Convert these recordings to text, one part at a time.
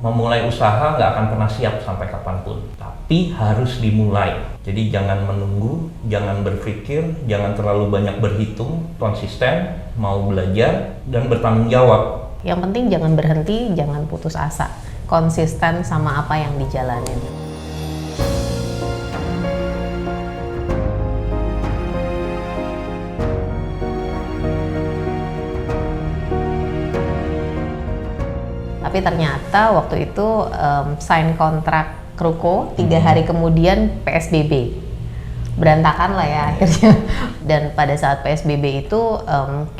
memulai usaha nggak akan pernah siap sampai kapanpun, tapi harus dimulai. Jadi jangan menunggu, jangan berpikir, jangan terlalu banyak berhitung, konsisten, mau belajar, dan bertanggung jawab. Yang penting jangan berhenti, jangan putus asa, konsisten sama apa yang dijalanin. Tapi ternyata waktu itu sign kontrak Kruko, 3 hari kemudian PSBB. Berantakan lah ya akhirnya. Dan pada saat PSBB itu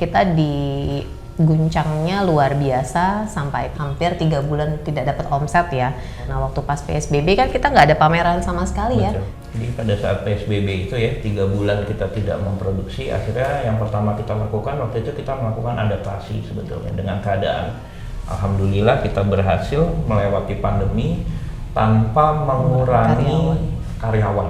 kita diguncangnya luar biasa sampai hampir 3 bulan tidak dapat omset ya. Nah waktu pas PSBB kan kita nggak ada pameran sama sekali. Betul. Ya. Jadi pada saat PSBB itu ya 3 bulan kita tidak memproduksi. Akhirnya yang pertama kita lakukan waktu itu kita melakukan adaptasi sebetulnya dengan keadaan. Alhamdulillah kita berhasil melewati pandemi tanpa mengurangi karyawan.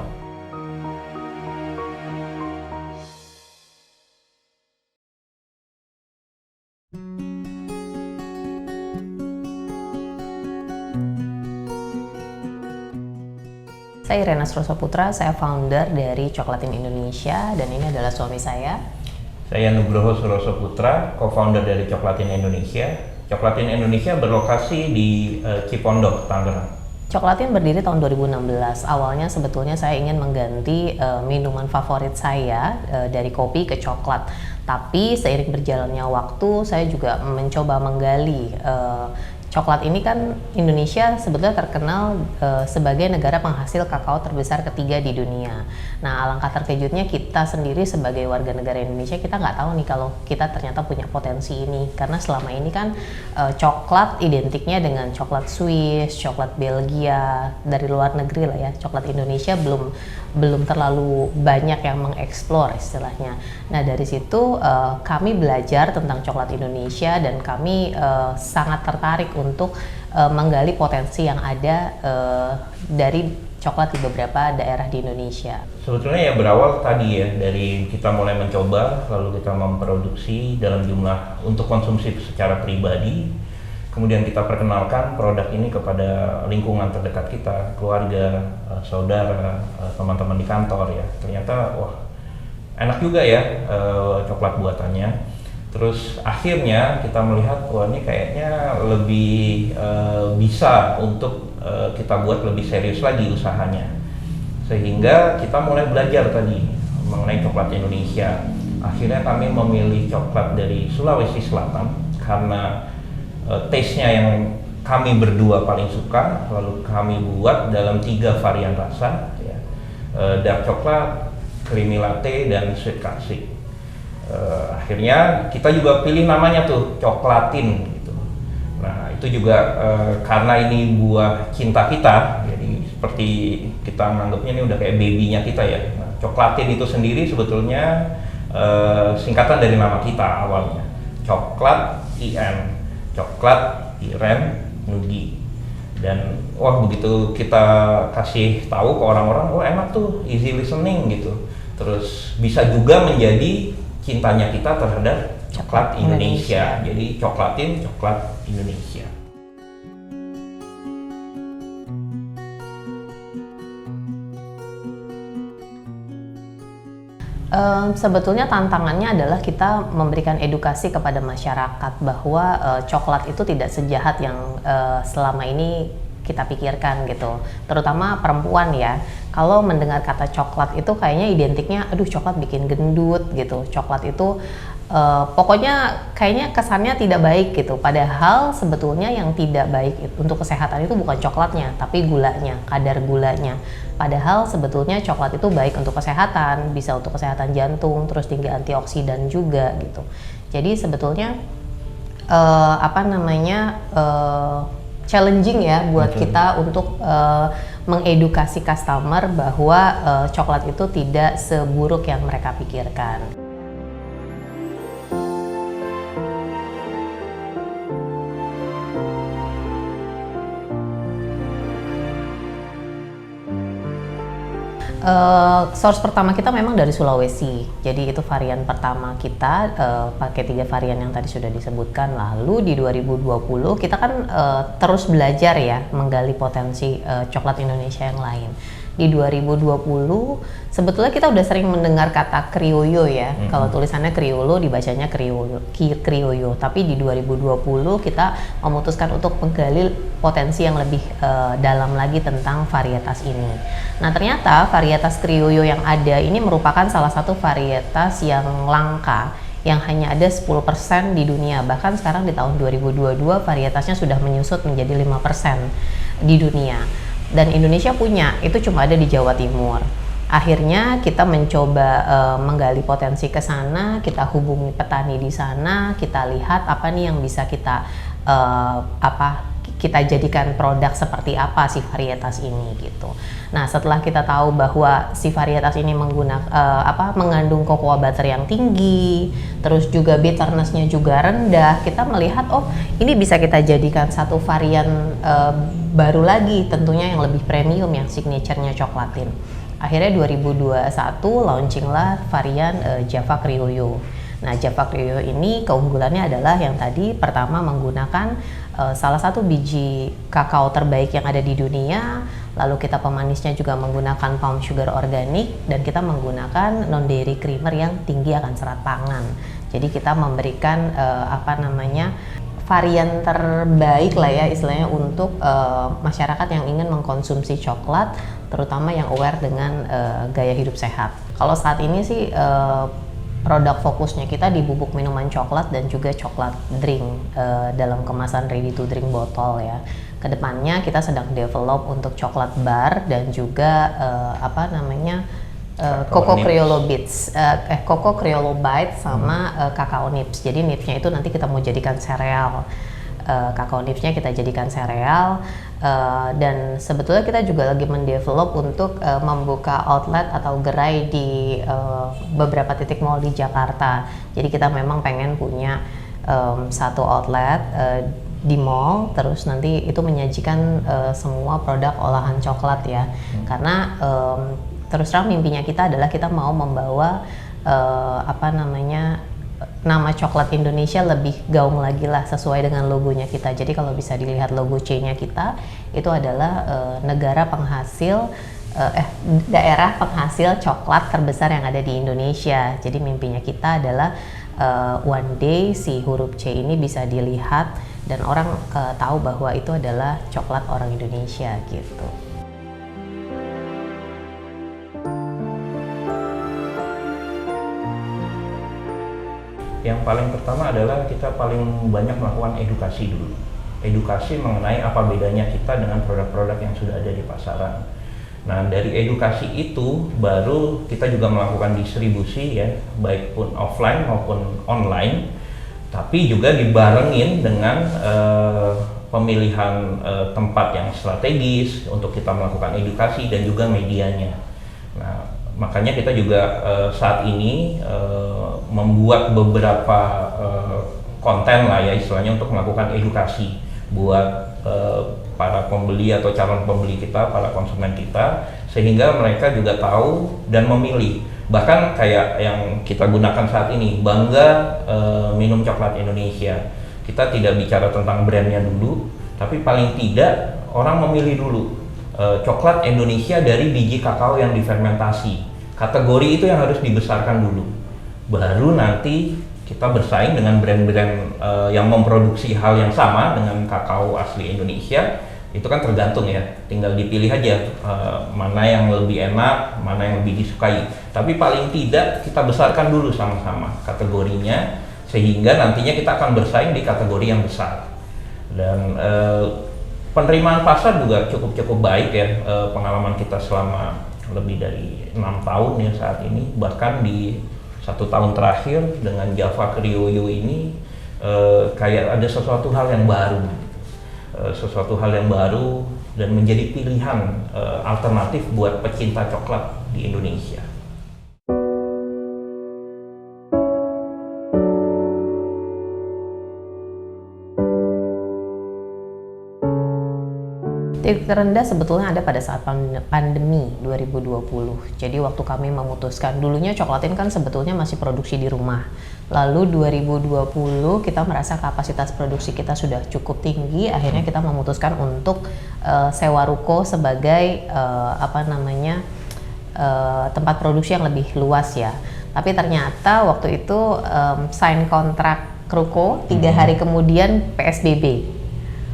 Saya Irena Suroso Putra, saya founder dari Coklatin Indonesia dan ini adalah suami saya. Saya Nugroho Suroso Putra, co-founder dari Coklatin Indonesia. Coklatin Indonesia berlokasi di Cipondoh, Tangerang. Coklatin berdiri tahun 2016. Awalnya sebetulnya saya ingin mengganti minuman favorit saya dari kopi ke coklat. Tapi seiring berjalannya waktu, saya juga mencoba menggali coklat ini kan Indonesia sebetulnya terkenal sebagai negara penghasil kakao terbesar ketiga di dunia. Nah, alangkah terkejutnya kita sendiri sebagai warga negara Indonesia, kita nggak tahu nih kalau kita ternyata punya potensi ini. Karena selama ini kan coklat identiknya dengan coklat Swiss, coklat Belgia, dari luar negeri lah ya. Coklat Indonesia belum terlalu banyak yang mengeksplor istilahnya. Nah, dari situ kami belajar tentang coklat Indonesia dan kami sangat tertarik untuk menggali potensi yang ada dari coklat di beberapa daerah di Indonesia. Sebetulnya ya berawal tadi ya dari kita mulai mencoba, lalu kita memproduksi dalam jumlah untuk konsumsi secara pribadi. Kemudian kita perkenalkan produk ini kepada lingkungan terdekat kita, keluarga, saudara, teman-teman di kantor ya. Ternyata wah enak juga ya coklat buatannya. Terus akhirnya kita melihat wah ini kayaknya lebih bisa untuk kita buat lebih serius lagi usahanya. Sehingga kita mulai belajar tadi mengenai coklat Indonesia. Akhirnya kami memilih coklat dari Sulawesi Selatan karena taste-nya yang kami berdua paling suka, lalu kami buat dalam 3 varian rasa ya. Dark coklat, creamy latte, dan sweet classic. Akhirnya kita juga pilih namanya tuh Coklatin gitu. Nah itu juga karena ini buah cinta kita, jadi seperti kita menganggapnya ini udah kayak babynya kita ya. Nah, Coklatin itu sendiri sebetulnya singkatan dari nama kita awalnya, Coklat IN, Coklat Iren Nugi. Dan wah begitu kita kasih tahu ke orang-orang, wah enak tuh, easy listening gitu. Terus bisa juga menjadi cintanya kita terhadap coklat Indonesia. Jadi Coklatin, coklat Indonesia. Sebetulnya tantangannya adalah kita memberikan edukasi kepada masyarakat bahwa coklat itu tidak sejahat yang selama ini kita pikirkan gitu. Terutama perempuan ya. Kalau mendengar kata coklat itu kayaknya identiknya aduh coklat bikin gendut gitu. Coklat itu pokoknya kayaknya kesannya tidak baik gitu. Padahal sebetulnya yang tidak baik untuk kesehatan itu bukan coklatnya, tapi gulanya, kadar gulanya. Padahal sebetulnya coklat itu baik untuk kesehatan, bisa untuk kesehatan jantung, terus tinggi antioksidan juga gitu. Jadi sebetulnya challenging ya buat kita untuk mengedukasi customer bahwa coklat itu tidak seburuk yang mereka pikirkan. Source pertama kita memang dari Sulawesi, jadi itu varian pertama kita, pakai 3 varian yang tadi sudah disebutkan. Lalu di 2020 kita kan terus belajar ya, menggali potensi coklat Indonesia yang lain. Di 2020 sebetulnya kita udah sering mendengar kata Criollo ya, kalau tulisannya Criollo dibacanya Criollo, tapi di 2020 kita memutuskan untuk menggali potensi yang lebih dalam lagi tentang varietas ini. Nah ternyata varietas Criollo yang ada ini merupakan salah satu varietas yang langka, yang hanya ada 10% di dunia. Bahkan sekarang di tahun 2022 varietasnya sudah menyusut menjadi 5% di dunia. Dan Indonesia punya, itu cuma ada di Jawa Timur. Akhirnya kita mencoba menggali potensi ke sana, kita hubungi petani di sana, kita lihat apa nih yang bisa kita kita jadikan produk seperti apa si varietas ini gitu. Nah setelah kita tahu bahwa si varietas ini mengandung cocoa butter yang tinggi, terus juga bitterness-nya juga rendah, kita melihat oh ini bisa kita jadikan satu varian baru lagi, tentunya yang lebih premium, yang signature-nya coklatin. Akhirnya 2021 launching lah varian Java Criollo. Nah Java Criollo ini keunggulannya adalah yang tadi pertama menggunakan salah satu biji kakao terbaik yang ada di dunia, lalu kita pemanisnya juga menggunakan palm sugar organik, dan kita menggunakan non dairy creamer yang tinggi akan serat pangan. Jadi kita memberikan varian terbaik lah ya istilahnya untuk masyarakat yang ingin mengkonsumsi coklat, terutama yang aware dengan gaya hidup sehat. Kalau saat ini sih produk fokusnya kita di bubuk minuman coklat dan juga coklat drink dalam kemasan ready to drink botol ya. Kedepannya kita sedang develop untuk coklat bar dan juga Coco Criollo Bits, Coco Criollo Bites sama Cacao Nibs. Jadi nibsnya itu nanti kita mau jadikan sereal. Cacao nibsnya kita jadikan sereal, dan sebetulnya kita juga lagi mendevelop untuk membuka outlet atau gerai di beberapa titik mall di Jakarta. Jadi kita memang pengen punya satu outlet di mall, terus nanti itu menyajikan semua produk olahan coklat ya. Karena terus terang mimpinya kita adalah kita mau membawa nama coklat Indonesia lebih gaung lagi lah sesuai dengan logonya kita. Jadi kalau bisa dilihat logo C-nya kita, itu adalah daerah penghasil coklat terbesar yang ada di Indonesia. Jadi mimpinya kita adalah one day si huruf C ini bisa dilihat dan orang tahu bahwa itu adalah coklat orang Indonesia gitu. Yang paling pertama adalah kita paling banyak melakukan edukasi dulu. Edukasi mengenai apa bedanya kita dengan produk-produk yang sudah ada di pasaran. Nah, dari edukasi itu baru kita juga melakukan distribusi ya, baik pun offline maupun online. Tapi juga dibarengin dengan pemilihan tempat yang strategis untuk kita melakukan edukasi dan juga medianya. Nah, makanya kita juga saat ini membuat beberapa konten lah ya istilahnya untuk melakukan edukasi buat para pembeli atau calon pembeli kita, para konsumen kita, sehingga mereka juga tahu dan memilih. Bahkan kayak yang kita gunakan saat ini, bangga minum coklat Indonesia. Kita tidak bicara tentang brandnya dulu, tapi paling tidak orang memilih dulu coklat Indonesia dari biji kakao yang difermentasi. Kategori itu yang harus dibesarkan dulu. Baru nanti kita bersaing dengan brand-brand yang memproduksi hal yang sama dengan kakao asli Indonesia. Itu kan tergantung ya, tinggal dipilih aja mana yang lebih enak, mana yang lebih disukai. Tapi paling tidak kita besarkan dulu sama-sama kategorinya, sehingga nantinya kita akan bersaing di kategori yang besar. Dan penerimaan pasar juga cukup baik ya, pengalaman kita selama lebih dari 6 tahun ya saat ini. Bahkan di 1 tahun terakhir dengan Java Criollo ini kayak ada sesuatu hal yang baru, dan menjadi pilihan alternatif buat pecinta coklat di Indonesia. Titik terendah sebetulnya ada pada saat pandemi 2020. Jadi waktu kami memutuskan, dulunya Coklatin kan sebetulnya masih produksi di rumah. Lalu 2020 kita merasa kapasitas produksi kita sudah cukup tinggi, akhirnya kita memutuskan untuk sewa ruko sebagai tempat produksi yang lebih luas ya. Tapi ternyata waktu itu sign kontrak ruko, 3 hari kemudian PSBB.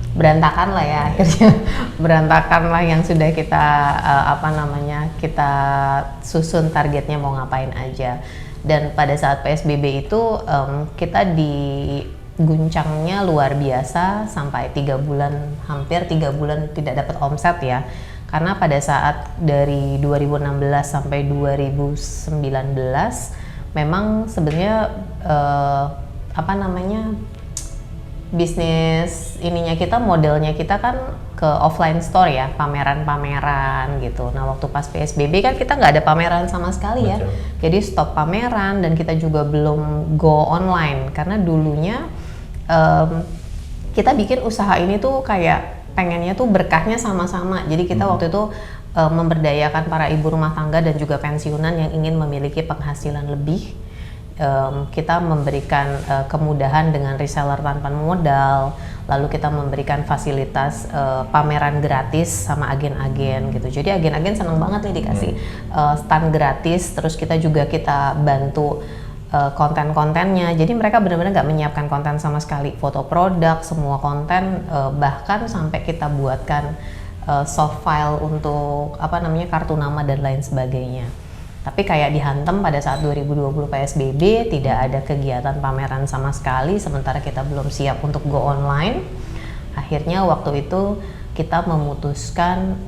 Berantakan lah ya akhirnya, berantakan lah yang sudah kita kita susun targetnya mau ngapain aja. Dan pada saat PSBB itu kita diguncangnya luar biasa sampai 3 bulan, hampir 3 bulan tidak dapat omset ya. Karena pada saat dari 2016 sampai 2019 memang sebenarnya bisnis ininya kita, modelnya kita kan ke offline store ya, pameran-pameran gitu. Nah waktu pas PSBB kan kita nggak ada pameran sama sekali ya. Jadi stop pameran dan kita juga belum go online karena dulunya kita bikin usaha ini tuh kayak pengennya tuh berkahnya sama-sama. Jadi kita waktu itu memberdayakan para ibu rumah tangga dan juga pensiunan yang ingin memiliki penghasilan lebih. Kita memberikan kemudahan dengan reseller tanpa modal, lalu kita memberikan fasilitas pameran gratis sama agen-agen gitu. Jadi agen-agen senang banget nih dikasih stand gratis, terus kita bantu konten-kontennya. Jadi mereka benar-benar nggak menyiapkan konten sama sekali, foto produk, semua konten, bahkan sampai kita buatkan soft file untuk kartu nama dan lain sebagainya. Tapi kayak dihantam pada saat 2020 PSBB, tidak ada kegiatan pameran sama sekali, sementara kita belum siap untuk go online. Akhirnya waktu itu kita memutuskan,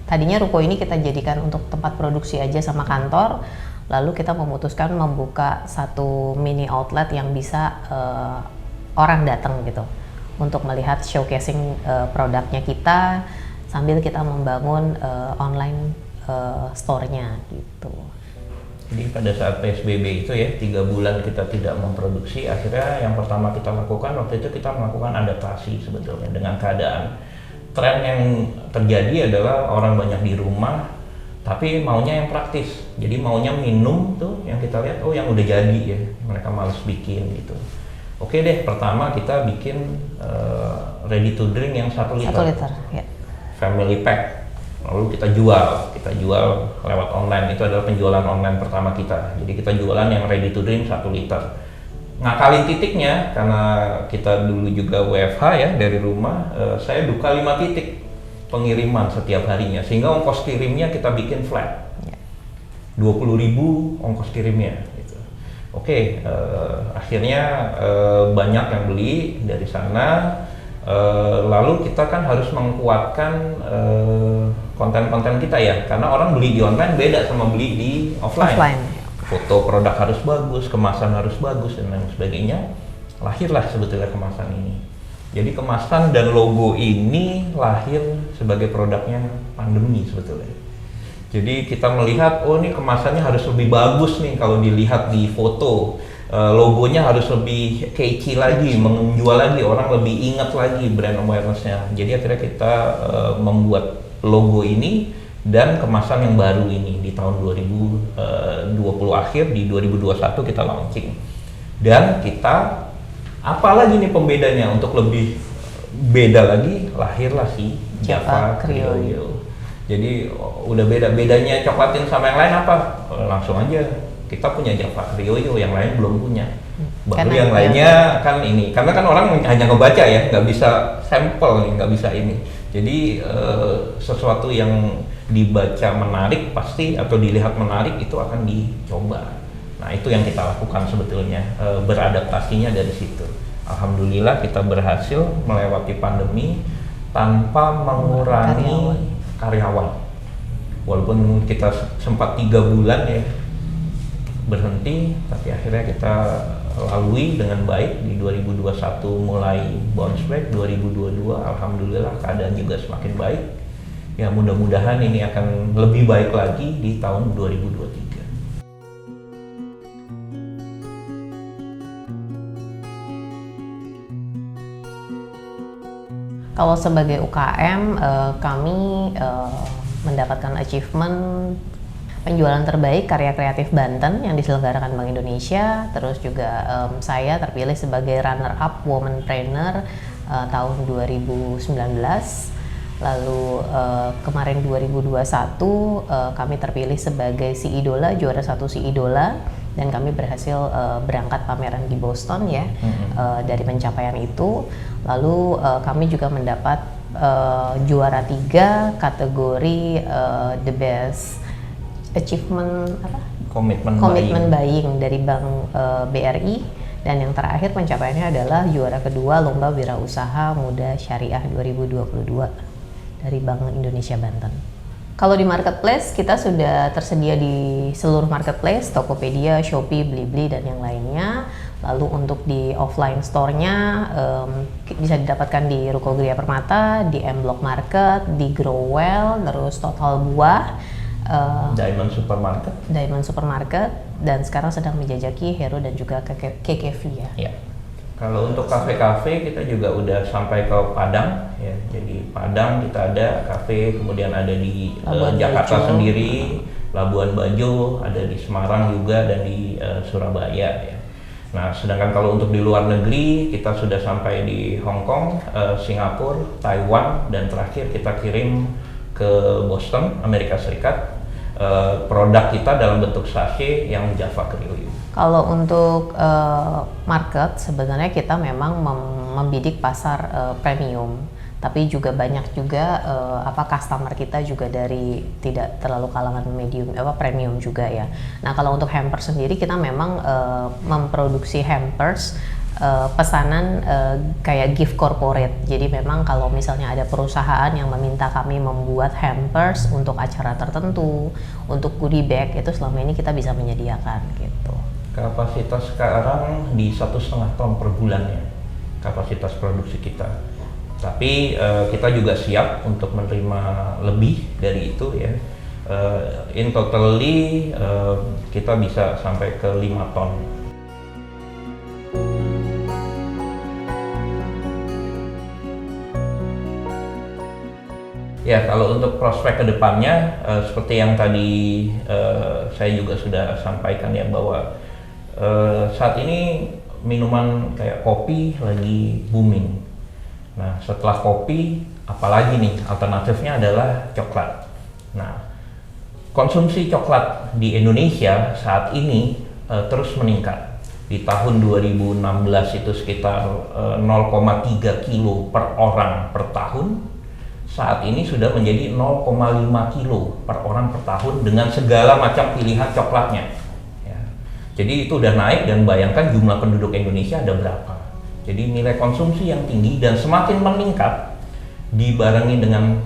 tadinya ruko ini kita jadikan untuk tempat produksi aja sama kantor, lalu kita memutuskan membuka satu mini outlet yang bisa orang datang gitu, untuk melihat showcasing produknya kita, sambil kita membangun online store-nya gitu. Jadi pada saat PSBB itu ya 3 bulan kita tidak memproduksi, akhirnya yang pertama kita lakukan waktu itu kita melakukan adaptasi sebetulnya dengan keadaan. Tren yang terjadi adalah orang banyak di rumah tapi maunya yang praktis. Jadi maunya minum tuh yang kita lihat yang udah jadi ya, mereka males bikin gitu. Oke deh, pertama kita bikin ready to drink yang 1 liter. 1 liter ya. Family pack. Lalu kita jual lewat online. Itu adalah penjualan online pertama kita. Jadi kita jualan yang ready to drink 1 liter. Ngakalin titiknya karena kita dulu juga WFH ya dari rumah, saya buka 5 titik pengiriman setiap harinya, sehingga ongkos kirimnya kita bikin flat, 20.000 ongkos kirimnya. Gitu. Akhirnya banyak yang beli dari sana. Lalu kita kan harus menguatkan konten-konten kita ya, karena orang beli di online beda sama beli di offline. Foto produk harus bagus, kemasan harus bagus dan lain sebagainya. Lahirlah sebetulnya kemasan ini. Jadi kemasan dan logo ini lahir sebagai produknya pandemi sebetulnya. Jadi kita melihat, ini kemasannya harus lebih bagus nih kalau dilihat di foto. Logonya harus lebih catchy lagi, menjual lagi, orang lebih ingat lagi brand awareness-nya. Jadi akhirnya kita membuat logo ini dan kemasan yang baru ini di tahun 2020 akhir, di 2021 kita launching. Dan kita, apalagi nih pembedanya untuk lebih beda lagi, lahirlah si Java Criollo. Jadi udah bedanya Coklatin sama yang lain apa? Langsung aja. Kita punya Java Criollo, yang lain belum punya. Baru yang lainnya kan ini, karena kan orang hanya ngebaca ya, nggak bisa sampel nih, nggak bisa ini. Jadi sesuatu yang dibaca menarik pasti atau dilihat menarik itu akan dicoba. Nah itu yang kita lakukan sebetulnya, beradaptasinya dari situ. Alhamdulillah kita berhasil melewati pandemi tanpa mengurangi karyawan. Walaupun kita sempat 3 bulan ya berhenti, tapi akhirnya kita lalui dengan baik. Di 2021 mulai bounce back, 2022 alhamdulillah keadaan juga semakin baik. Ya mudah-mudahan ini akan lebih baik lagi di tahun 2023. Kalau sebagai UKM, kami mendapatkan achievement penjualan terbaik karya kreatif Banten yang diselenggarakan Bank Indonesia. Terus juga saya terpilih sebagai runner-up Womanpreneur tahun 2019. Lalu kemarin 2021 kami terpilih sebagai si idola, juara satu si idola, dan kami berhasil berangkat pameran di Boston ya. Dari pencapaian itu, lalu kami juga mendapat juara 3 kategori the best achievement komitmen buying dari Bank BRI, dan yang terakhir pencapaiannya adalah juara kedua Lomba Wirausaha Muda Syariah 2022 dari Bank Indonesia Banten. Kalau di marketplace kita sudah tersedia di seluruh marketplace, Tokopedia, Shopee, Blibli dan yang lainnya. Lalu untuk di offline store-nya bisa didapatkan di Ruko Gria Permata, di M Block Market, di Growell, terus Total Buah, Diamond Supermarket, dan sekarang sedang menjajaki Hero dan juga KKV ya. Ya. Kalau untuk kafe-kafe kita juga udah sampai ke Padang ya. Jadi Padang kita ada kafe, kemudian ada di Jakarta sendiri, Labuan Bajo, ada di Semarang juga, dan di Surabaya ya. Nah, sedangkan kalau untuk di luar negeri kita sudah sampai di Hong Kong, Singapura, Taiwan, dan terakhir kita kirim ke Boston, Amerika Serikat, produk kita dalam bentuk sachet yang Java Kriu. Kalau untuk market sebenarnya kita memang membidik pasar premium, tapi juga banyak juga customer kita juga dari tidak terlalu kalangan medium premium juga ya. Nah, kalau untuk hampers sendiri kita memang memproduksi hampers pesanan kayak gift corporate. Jadi memang kalau misalnya ada perusahaan yang meminta kami membuat hampers untuk acara tertentu, untuk goodie bag, itu selama ini kita bisa menyediakan gitu. Kapasitas sekarang di 1,5 ton per bulan ya, kapasitas produksi kita. Tapi kita juga siap untuk menerima lebih dari itu ya. In totally kita bisa sampai ke 5 ton. Ya, kalau untuk prospek kedepannya seperti yang tadi saya juga sudah sampaikan ya, bahwa saat ini minuman kayak kopi lagi booming. Nah, setelah kopi, apalagi nih alternatifnya adalah coklat. Nah, konsumsi coklat di Indonesia saat ini terus meningkat. Di tahun 2016 itu sekitar 0,3 kilo per orang per tahun. Saat ini sudah menjadi 0,5 kilo per orang per tahun dengan segala macam pilihan coklatnya. Ya. Jadi itu udah naik, dan bayangkan jumlah penduduk Indonesia ada berapa. Jadi nilai konsumsi yang tinggi dan semakin meningkat dibarengi dengan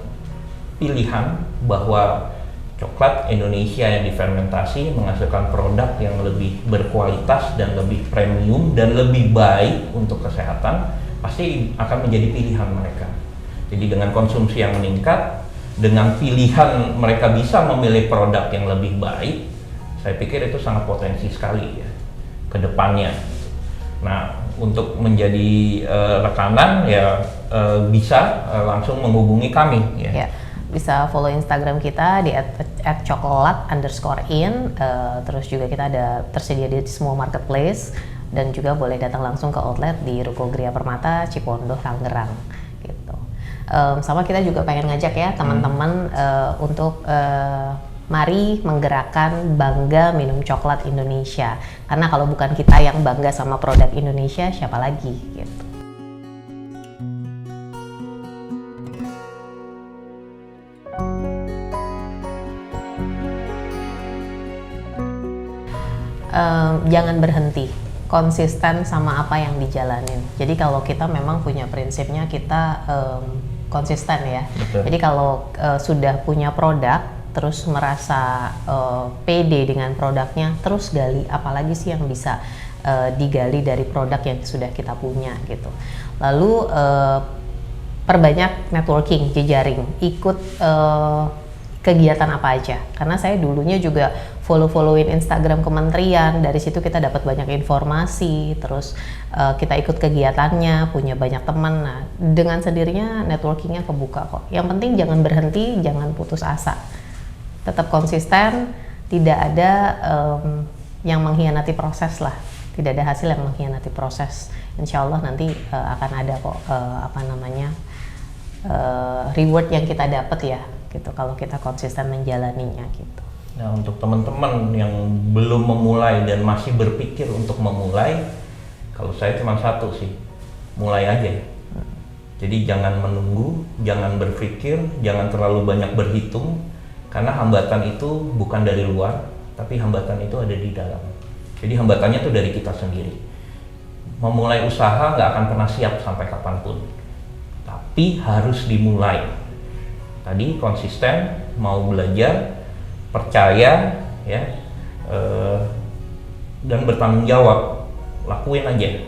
pilihan bahwa coklat Indonesia yang difermentasi menghasilkan produk yang lebih berkualitas dan lebih premium dan lebih baik untuk kesehatan, pasti akan menjadi pilihan mereka. Jadi dengan konsumsi yang meningkat, dengan pilihan mereka bisa memilih produk yang lebih baik, saya pikir itu sangat potensi sekali ya ke depannya. Nah, untuk menjadi rekanan ya bisa langsung menghubungi kami ya. Bisa follow Instagram kita di @coklat_in, terus juga kita ada tersedia di semua marketplace, dan juga boleh datang langsung ke outlet di Ruko Gria Permata, Cipondoh, Tangerang gitu. Sama kita juga pengen ngajak ya teman-teman untuk mari menggerakkan bangga minum coklat Indonesia, karena kalau bukan kita yang bangga sama produk Indonesia, siapa lagi gitu. Jangan berhenti, konsisten sama apa yang dijalanin. Jadi kalau kita memang punya prinsipnya kita konsisten ya. Betul. Jadi kalau sudah punya produk, terus merasa pede dengan produknya, terus gali apalagi sih yang bisa digali dari produk yang sudah kita punya gitu. Lalu perbanyak networking, jejaring, ikut kegiatan apa aja. Karena saya dulunya juga follow-followin Instagram kementerian, dari situ kita dapat banyak informasi, terus kita ikut kegiatannya, punya banyak teman. Nah, dengan sendirinya networkingnya kebuka kok. Yang penting jangan berhenti, jangan putus asa, tetap konsisten, tidak ada yang mengkhianati proses lah, tidak ada hasil yang mengkhianati proses. Insya Allah nanti akan ada kok reward yang kita dapat ya, gitu kalau kita konsisten menjalaninya gitu. Nah, untuk teman-teman yang belum memulai dan masih berpikir untuk memulai, kalau saya cuma satu sih, mulai aja. Jadi jangan menunggu, jangan berpikir, jangan terlalu banyak berhitung, karena hambatan itu bukan dari luar, tapi hambatan itu ada di dalam. Jadi hambatannya itu dari kita sendiri. Memulai usaha nggak akan pernah siap sampai kapanpun, tapi harus dimulai. Tadi konsisten, mau belajar, percaya, ya, dan bertanggung jawab, lakuin aja.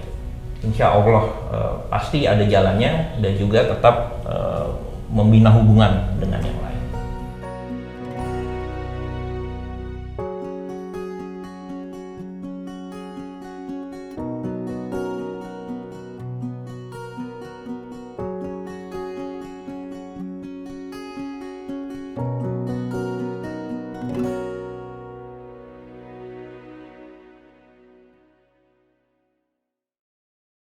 Insya Allah pasti ada jalannya, dan juga tetap membina hubungan dengan yang lain.